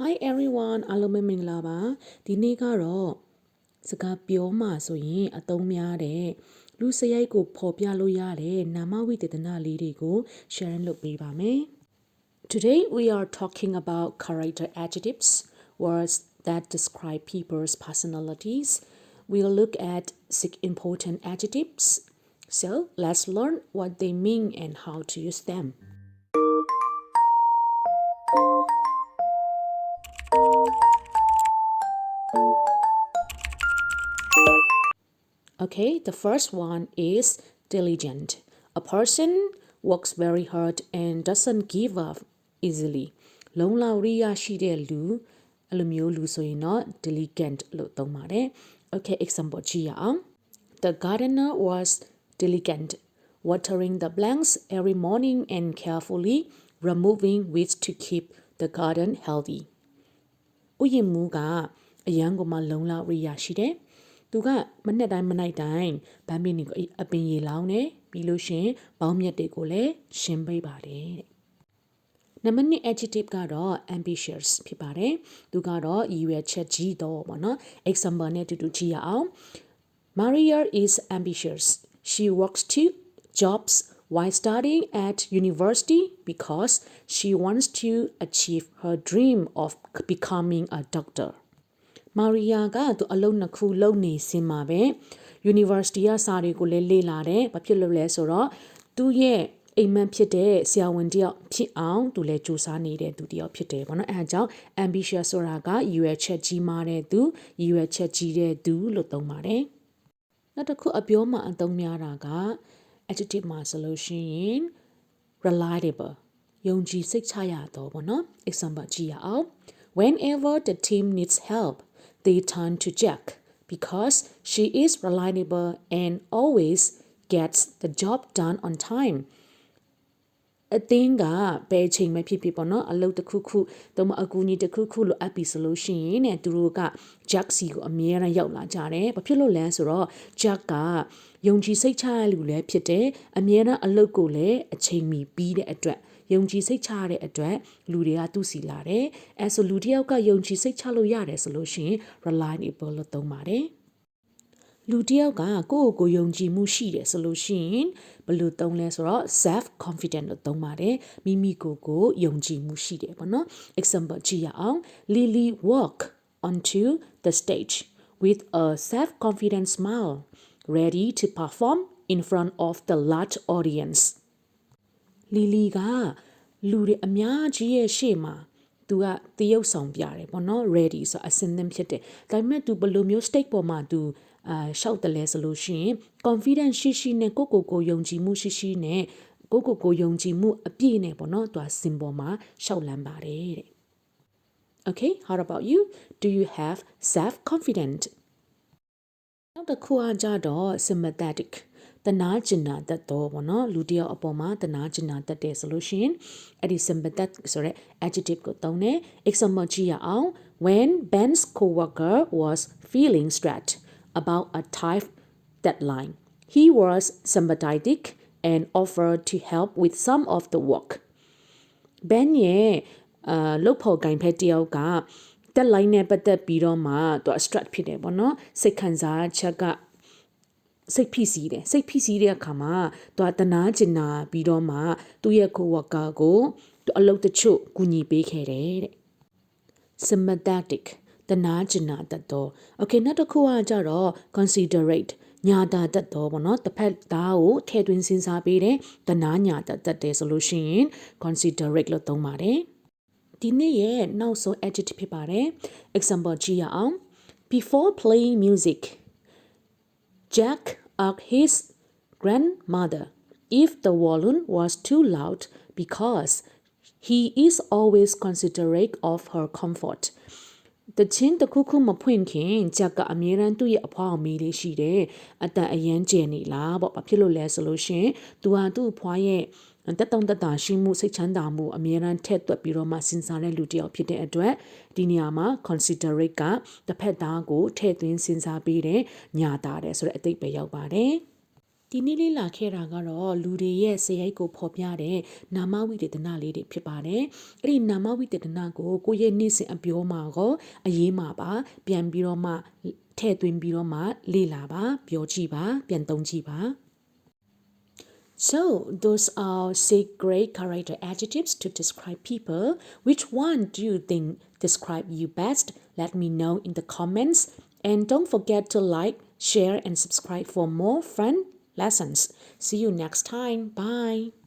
Hi everyone အားလုံးပဲမင်္ဂလာပါဒီနေ့ကတော့စကားပြောမှဆိုရင်အသုံးများတဲ့လူစရိုက်ကိုပေါ်ပြလို့ရတဲ့နာမဝိသေသနလေးတွေကို share လုပ်ပေးပါမယ် Today we are talking about character adjectives words that describe people's personalities we'll look at 6 important adjectives so let's learn what they mean and how to use them Okay, the first one is diligent. A person works very hard and doesn't give up easily. လုံလောက်ရိယာရှိတဲ့လူအဲ့လိုမျိုးလူဆိုရင်တော့ diligent လို့သုံးပါတယ် Okay, example ကြည့်ရအောင် The gardener was diligent, watering the plants every morning and carefully removing weeds to keep the garden healthy. ဥယျာဉ်မှူးကအရန်ကိုမှလုံလောက်ရိယာရှိတယ်သူကမနေ့တိုင်းဗန်းပင်တွေကိုအပင်ရေလောင်းတယ်ပြီးလို့ရှင်ပေါင်းမြက်တွေကိုလည်းရှင်းပေးပါတယ်တဲ့နံပါတ်2 adjective ကတော့ ambitious ဖြစ်ပါတယ်သူကတော့ရည်ရွယ်ချက်ကြီးတော့ပေါ့နော် example နဲ့တူတူကြည့်ရအောင် Maria is ambitious she works 2 jobs while studying at university because she wants to achieve her dream of becoming a doctorမာရီယာကသူအလုံးနှစ်ခုလုံးနေစင်မှာပဲ University ကစာတွေကိုလည်းလေ့လာတယ်ဘာဖြစ်လို့လဲဆိုတော့သူရဲ့အိမ်မက်ဖြစ်တဲ့ဆရာဝန်တယောက်ဖြစ်အောင်သူလည်းစူးစမ်းနေတဲ့သူတယောက်ဖြစ်တယ်ပေါ့နော်အဲဒါကြောင့် ambitious ဆိုတာကရည်ရွယ်ချက်ကြီးမားတဲ့သူရည်ရွယ်ချက်ကြီးတဲ့သူလို့သုံးပါတယ်နောက်တစ်ခုအပြောမှအသုံးများတာက adjective မှာဆိုလို့ရှိရင် reliable ယုံကြည်စိတ်ချရတော့ပေါ့နော် example ကြည့်ရအောင် Whenever the team needs help they turn to Jack because she is reliable and always gets the job done on time. အတင်းကဘယ်ချိန်မှဖြစ်ဖြစ်ပေါ့နော်အလုပ်တစ်ခုခုတော့အကူအညီတစ်ခုခုလိုအပ်ပြီဆိုလို့ရှိရင်ねသူတို့က Jack စီကိုအမြဲတမ်းရောက်လာကြတယ်ဘာဖြစ်လို့လဲဆိုတော့ Jack ကယုံကြည်စိတ်ချရလူလည်းဖြစ်တယ်အမြဲတမ်းအလုပ်ကိုလည်းအချိန်မီပြီးတဲ့အတွက်ယုံကြည်စိတ်ချရတဲ့အတွက်လူတွေကသူ့စီလာတယ်အဲဆိုလူတယောက်ကယုံကြည်စိတ်ချလို့ရတယ်ဆိုလို့ရှိရင် reliable လို့သုံးပါတယ်လူတယောက်ကကိုယ့်ကိုယ်ယုံကြည်မှုရှိတယ်ဆိုလို့ရှိရင်ဘယ်လိုသုံးလဲဆိုတော့ self confident လို့သုံးပါတယ်မိမိကိုယ်ကိုယုံကြည်မှုရှိတယ်ပေါ့နော် example ကြည့်ရအောင် Lily walk onto the stage with a self confident smile ready to perform in front of the large audience Lily ကလူတွေအများကြီးရဲ့ရှေ့မှာသူကတရုပ်ဆောင်ပြတယ်ပေါ့နော် ready ဆိုအစင်းသင်းဖြစ်တယ်ဒါပေမဲ့သူဘယ်လိုမျိုး stage ပေါ်မှာသူရှောက်တယ်လဲဆိုလို့ရှိရင် confidence ရှိနဲ့ကိုယုံကြည်မှုရှိနဲ့ကိုယုံကြည်မှုအပြည့်နဲ့ပေါ့နော်သူက symbol မှာရှောက်လန်းပါတယ်တဲ့ Okay how about you do you have self confidence နောက်တစ်ခုကကြတော့ sympathetic တနာကျင်နာတတ်တော့ဘောနော်လူတယောက်အပေါ်မှာတနာကျင်နာတတ်တယ်ဆိုလို့ရှိရင်အဲ့ဒီ sympathetic ဆိုတဲ့ adjective ကိုသုံးတယ် example ကြည့်ရအောင် when Ben's coworker was feeling stressed about a tight deadline he was sympathetic and offered to help with some of the work Ben ရဲ့လုပ်ဖို့ဂိုင်ဖက်တယောက်ကတက်လိုင်းနဲ့ပတ်သက်ပြီးတော့မှသူ stress ဖြစ်တယ်ပေါ့နော်စိတ်ခံစားချက်ကစိတ်ဖိစီးတဲ့အခါမှာသူတနာကျင်နာပြီးတော့မှသူ့ရဲ့ coworker ကိုသူအလုပ်တချို့ကူညီပေးခဲ့တယ်တဲ့ sympathetic တနာကျင်နာတတ်တော့ okay နောက်တစ်ခုကကြတော့ considerate ညာတာတတ်တော့ဗောနော်တစ်ဖက်သားကိုထည့်သွင်းစဉ်းစားပေးတယ်တနာညာတတ်တယ်ဆိုလို့ရှိရင် considerate လို့သုံးပါတယ်ဒီနေ့ရဲ့နောက်ဆုံး adjective ဖြစ်ပါတယ် example ကြည့်ရအောင် before playing music Jack asked his grandmother if the volume was too loud because he is always considerate of her comfort တချင်းတခုခုမဖွင့်ခင်ဂျက်ကအမြဲတမ်းသူ့ရဲ့အဖွားအမေလေးရှိတယ်အတန်အရန်ကျယ်နေလားပေါ့ဘာဖြစ်လို့လဲဆိုလို့ရှင်သူဟာသူ့အဖွားရဲ့တက်တောင့်တက်တာရှိမှုစိတ်ချမ်းသာမှုအမြဲတမ်းထက်သွက်ပြီးတော့မှစဉ်းစားတဲ့လူတစ်ယောက်ဖြစ်တဲ့အတွက်ဒီနေရာမှာ considerate ကတစ်ဖက်သားကိုထည့်သွင်းစဉ်းစားပေးတဲ့ညာတာတဲ့ဆိုတဲ့အဓိပ္ပာယ်ရောက်ပါတယ် ဒီနေ့လေးလာခဲ့တာကတော့လူတွေရဲ့စရိုက်ကိုဖော်ပြတဲ့နာမဝိသေသနလေးတွေဖြစ်ပါတယ်။အဲ့ဒီနာမဝိသေသနကိုရဲ့နေ့စဉ်အပြောမှာကောအရေးမှာပါပြန်ပြီးတော့မှထည့်သွင်းပြီးတော့မှလေ့လာပါပြောကြည့်ပါပြန်သုံးကြည့်ပါ So, those are 6 great character adjectives to describe people. Which one do you think describe you best? Let me know in the comments. And don't forget to like, share, and subscribe for more fun lessons. See you next time. Bye.